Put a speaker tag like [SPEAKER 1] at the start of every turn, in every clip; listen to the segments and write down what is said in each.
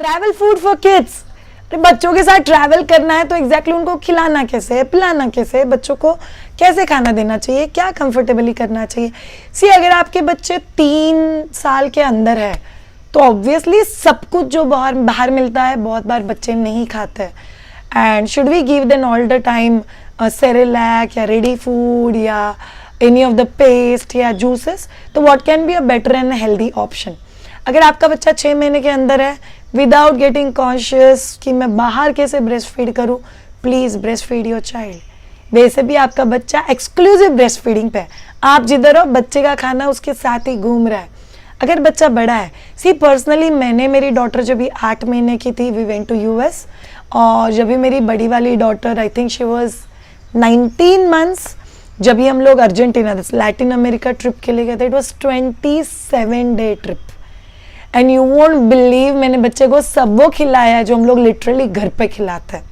[SPEAKER 1] Travel food for kids. बच्चों के साथ ट्रैवल करना है तो एग्जैक्टली उनको खिलाना कैसे है, पिलाना कैसे है, बच्चों को कैसे खाना देना चाहिए, क्या कंफर्टेबली करना चाहिए। सी अगर आपके बच्चे 3 साल के अंदर है तो ऑब्वियसली सब कुछ जो बाहर मिलता है बहुत बार बच्चे नहीं खाते हैं। And should we give them all the time Cerelac या रेडी फूड या एनी ऑफ द पेस्ट या जूसेस, तो what can be a better and healthy option. अगर आपका बच्चा 6 महीने के अंदर है विदाउट गेटिंग कॉन्शियस कि मैं बाहर कैसे ब्रेस्ट फीड करूँ, please breast feed your child. वैसे भी आपका बच्चा एक्सक्लूसिव ब्रेस्ट फीडिंग पे है, आप जिधर हो बच्चे का खाना उसके साथ ही घूम रहा है। अगर बच्चा बड़ा है, सी पर्सनली मैंने मेरी डॉटर जब भी 8 महीने की थी वी वेंट टू यूएस, और जब भी मेरी बड़ी वाली daughter I think she was 19 months, जब भी हम लोग अर्जेंटीना लैटिन अमेरिका ट्रिप के लिए गए थे, it was 27 day trip and you won't believe मैंने बच्चे को सब वो खिलाया है जो हम लोग लिटरली घर पे खिलाते हैं।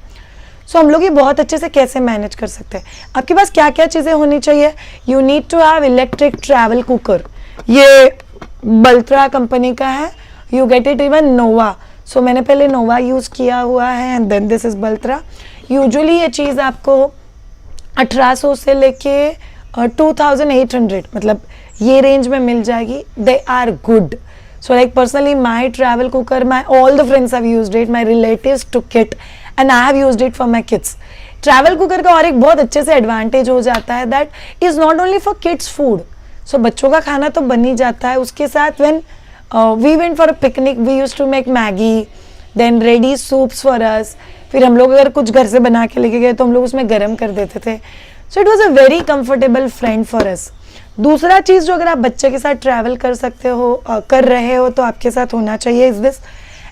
[SPEAKER 1] सो हम लोग ये बहुत अच्छे से कैसे मैनेज कर सकते हैं। आपके पास क्या क्या चीज़ें होनी चाहिए, you need to have electric travel cooker, ये बल्त्रा कंपनी का है, you get it even Nova. So मैंने पहले नोवा यूज़ किया हुआ है and then this is Baltra. Usually ये चीज़ आपको 1800 से लेके 2800 मतलब ये रेंज में मिल जाएगी। They are good. So like personally my travel cooker, all the friends have used it, my relatives took it and I have used it for my kids. Travel cooker का और एक बहुत अच्छे से एडवांटेज हो जाता है that is not only for kids food. So बच्चों का खाना तो बन ही जाता है, उसके साथ when we went for a picnic we used to make Maggi, then ready soups for us. फिर हम लोग अगर कुछ घर से बना के लेके गए तो हम लोग उसमें गर्म कर देते थे। So it was a very comfortable friend for us. दूसरा चीज़ जो अगर आप बच्चे के साथ ट्रैवल कर सकते हो कर रहे हो तो आपके साथ होना चाहिए इज दिस,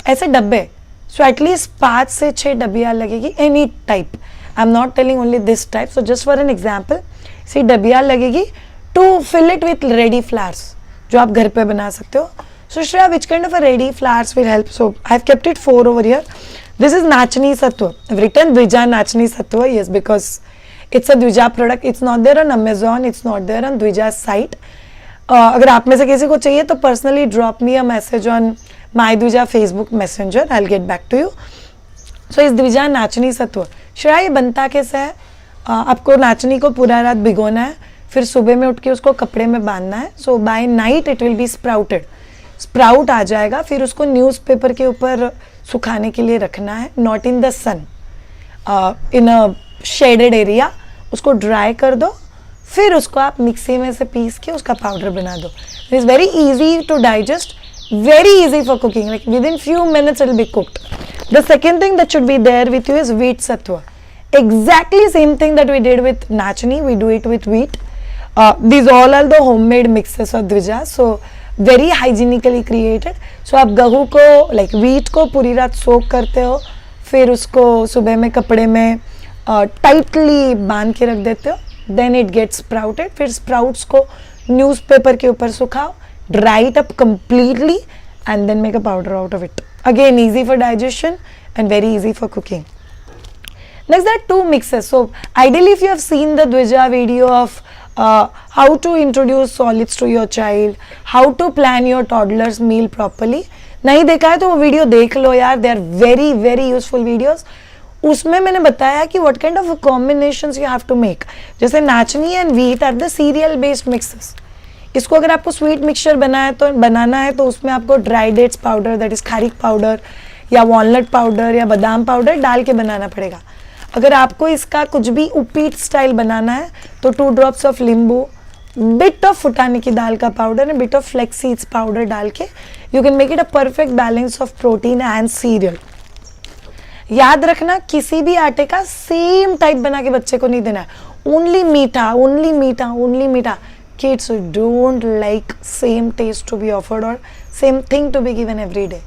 [SPEAKER 1] ऐसे डब्बे। सो एटलीस्ट 5 से 6 डब्बियाँ लगेगी any type, I am not telling only this type. So just for an example सी डब्बियाँ लगेगी to fill it with ready flowers जो आप घर पे बना सकते हो। So Shreya which kind of a ready flowers will help, so I have kept it 4 over here. This is नाचनी सत्व, रिटन द्विजा नाचनी सत्व, yes because it's a Dvija product, it's not there on Amazon, it's not there on Dvija site. अगर आप में से किसी को चाहिए तो personally drop me a message on my Dvija Facebook messenger, I'll get back to you. So इस Dvija नाचनी सत्व, श्रेया ये बनता कैसे है, आपको नाचनी को पूरा रात भिगोना है, फिर सुबह में उठ के उसको कपड़े में बांधना है। So by night it will be sprouted, sprout आ जाएगा, फिर उसको न्यूज़पेपर के ऊपर सुखाने के लिए रखना है, not in the sun, in a shaded area, उसको ड्राई कर दो, फिर उसको आप मिक्सी में से पीस के उसका पाउडर बना दो। It is very easy to digest, very easy for cooking, like with in few minutes it will be cooked. The second thing that should be there with you is wheat sattva. Exactly same thing that we did with Nachni, we do it with wheat. These all are the homemade mixes of Dvija, so very hygienically created. So आप गहू को like wheat को पूरी रात सोक करते हो, फिर उसको सुबह में कपड़े में टाइटली बांध के रख देते हो, देन इट गेट्स स्प्राउटेड। फिर स्प्राउट्स को न्यूज़पेपर के ऊपर सुखाओ, dry it up completely and then make a powder out of it. Again easy for digestion and very easy for cooking. Next there are 2 mixes. So ideally if you have seen the Dvija video of how to introduce solids to your child, how to plan your toddler's meal properly, नहीं देखा है तो वो video देख लो यार, they are very very useful videos. उसमें मैंने बताया कि what kind of combinations you have to make. जैसे नाचनी and wheat are the cereal based mixes. इसको अगर आपको स्वीट मिक्सचर बनाना है तो उसमें आपको dry dates powder, that is खारीक पाउडर या वॉलनट पाउडर या बादाम पाउडर डाल के बनाना पड़ेगा। अगर आपको इसका कुछ भी उपीट स्टाइल बनाना है तो 2 ड्रॉप्स ऑफ नींबू, बिट ऑफ फुटाने की दाल का powder and bit of flax seeds powder डाल के you can make it a perfect balance of protein and cereal. याद रखना किसी भी आटे का सेम टाइप बना के बच्चे को नहीं देना है, ओनली मीठा, ओनली मीठा, ओनली मीठा। Kids don't like same taste to be offered और same thing to be given every day.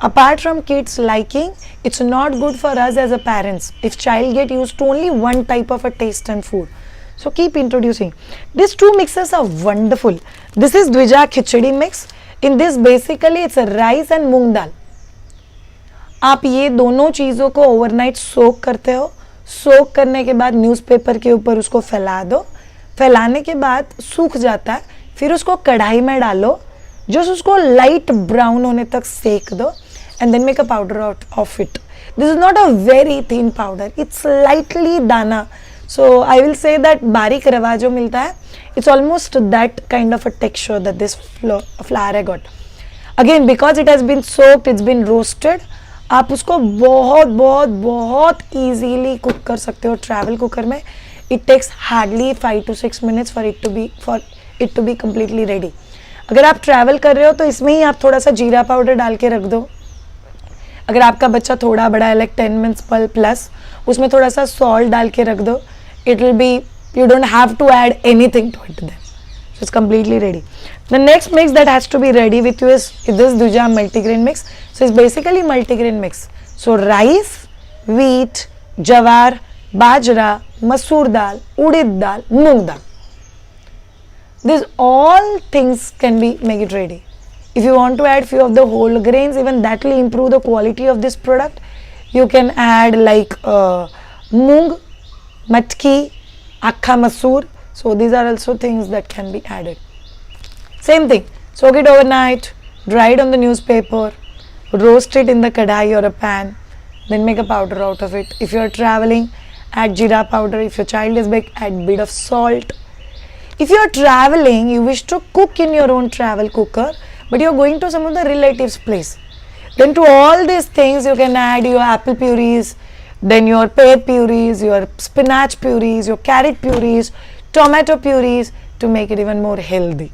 [SPEAKER 1] Apart from kids liking, it's not good for us as a parents if child get used to only one type of a taste and food. So keep introducing. These 2 mixes are wonderful. This is Dvija Khichdi mix. In this basically it's a rice and मूंग दाल। आप ये दोनों चीज़ों को overnight soak करते हो, सोक करने के बाद न्यूज़पेपर के ऊपर उसको फैला दो, फैलाने के बाद सूख जाता है, फिर उसको कढ़ाई में डालो, जो उसको लाइट ब्राउन होने तक सेक दो and then make a powder out of it. This is not a very thin powder, it's slightly dana. So I will say that barik rava jo milta hai, it's almost that kind of a texture that this flour I got. Again, because it has been soaked, it's been roasted, आप उसको बहुत बहुत बहुत easily cook कर सकते हो travel cooker में. It takes hardly 5 to 6 minutes for it to be completely ready. अगर आप travel कर रहे हो तो इसमें ही आप थोड़ा सा जीरा पाउडर डाल के रख दो. अगर आपका बच्चा थोड़ा बड़ा है like 10 minutes plus, उसमें थोड़ा सा salt डाल के रख दो. It will be, you don't have to add anything to it then. So it's completely ready. The next mix that has to be ready with you is this Duja multigrain mix. So it's basically multigrain mix. So rice, wheat, jawar, bajra, masoor dal, udid dal, moong dal. These all things can be make it ready. If you want to add few of the whole grains, even that will improve the quality of this product. You can add like moong, matki, akha masoor. So these are also things that can be added. Same thing, soak it overnight, dry it on the newspaper, roast it in the kadai or a pan, then make a powder out of it. If you are traveling, add jeera powder. If your child is big, add bit of salt. If you are traveling, you wish to cook in your own travel cooker, but you are going to some of the relatives' place, then to all these things you can add your apple purees, then your pear purees, your spinach purees, your carrot purees, tomato purees to make it even more healthy.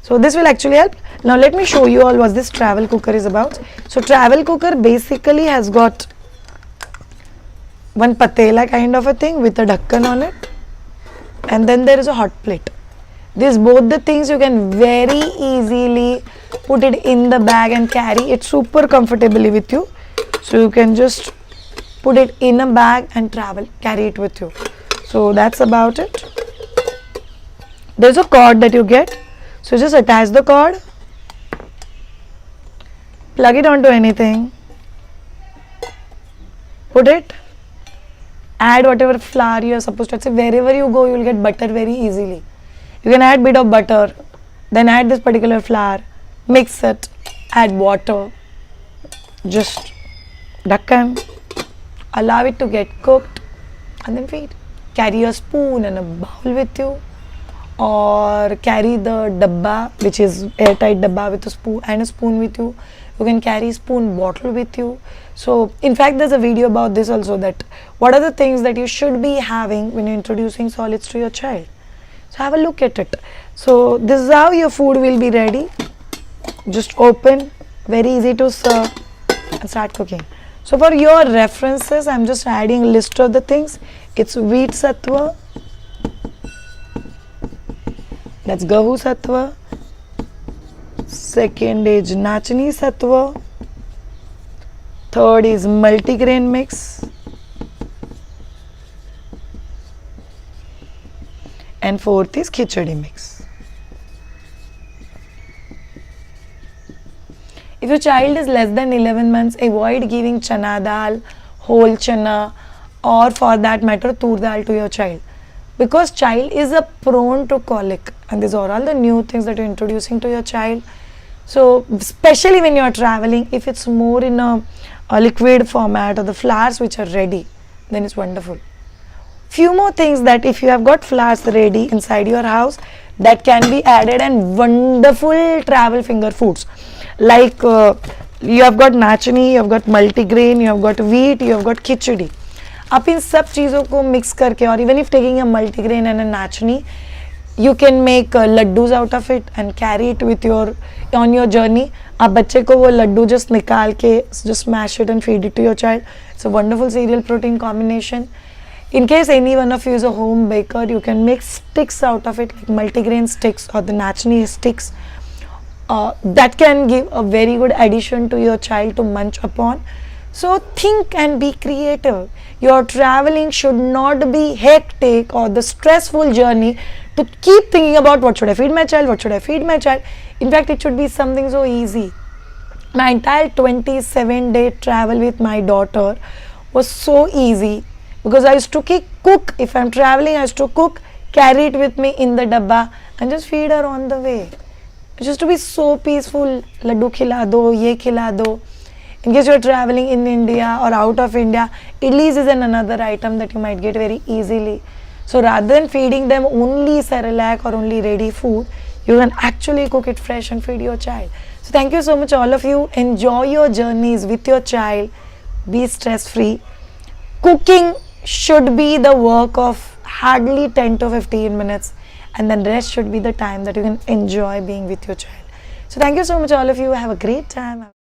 [SPEAKER 1] So this will actually help. Now let me show you all what this travel cooker is about. So travel cooker basically has got one patela kind of a thing with a dhakkan on it, and then there is a hot plate. These both the things you can very easily put it in the bag and carry it super comfortably with you. So you can just put it in a bag and travel, carry it with you. So that's about it. There's a cord that you get. So just attach the cord, plug it onto anything, put it, add whatever flour you are supposed to add. So wherever you go, you will get butter very easily. You can add bit of butter, then add this particular flour, mix it, add water, just dhakkan, allow it to get cooked, and then feed. Carry a spoon and a bowl with you, or carry the dabba, which is airtight dabba with a spoon with you. You can carry spoon bottle with you. So in fact there's a video about this also, that what are the things that you should be having when you're introducing solids to your child. So have a look at it. So this is how your food will be ready. Just open, very easy to serve, and start cooking. So for your references, I'm just adding a list of the things. It's wheat sattva, that's gahu sattva. Second is nachni sattva. Third is multigrain mix. And fourth is khichdi mix. If your child is less than 11 months, avoid giving chana dal, whole chana, or for that matter tur dal to your child, because child is a prone to colic, and these are all the new things that you're introducing to your child. So especially when you're traveling, if it's more in a liquid format or the flours which are ready, then it's wonderful. Few more things that if you have got flours ready inside your house, that can be added, and wonderful travel finger foods, like you have got nachni, you have got multigrain, you have got wheat, you have got khichdi. आप इन सब चीज़ों को mix करके, और even if taking a multigrain and अ नाचनी, you can make laddus out of it and carry it with your on your journey. आप बच्चे को वो लड्डू just निकाल के just smash it and feed it to your child. It's a wonderful cereal protein combination. In case any one of you is a home baker, you can make sticks out of it, like multigrain sticks or the nachni sticks. That can give a very good addition to your child to munch upon. So think and be creative. Your traveling should not be hectic or the stressful journey to keep thinking about what should I feed my child, what should I feed my child. In fact, it should be something so easy. My entire 27-day travel with my daughter was so easy, because I used to cook. If I'm traveling, I used to cook, carry it with me in the dabba and just feed her on the way. It used to be so peaceful. Laddu khila do, ye khila do. In case you're traveling in India or out of India, idlis is another item that you might get very easily. So rather than feeding them only Cerelac or only ready food, you can actually cook it fresh and feed your child. So thank you so much all of you. Enjoy your journeys with your child. Be stress free. Cooking should be the work of hardly 10 to 15 minutes, and then rest should be the time that you can enjoy being with your child. So thank you so much all of you. Have a great time.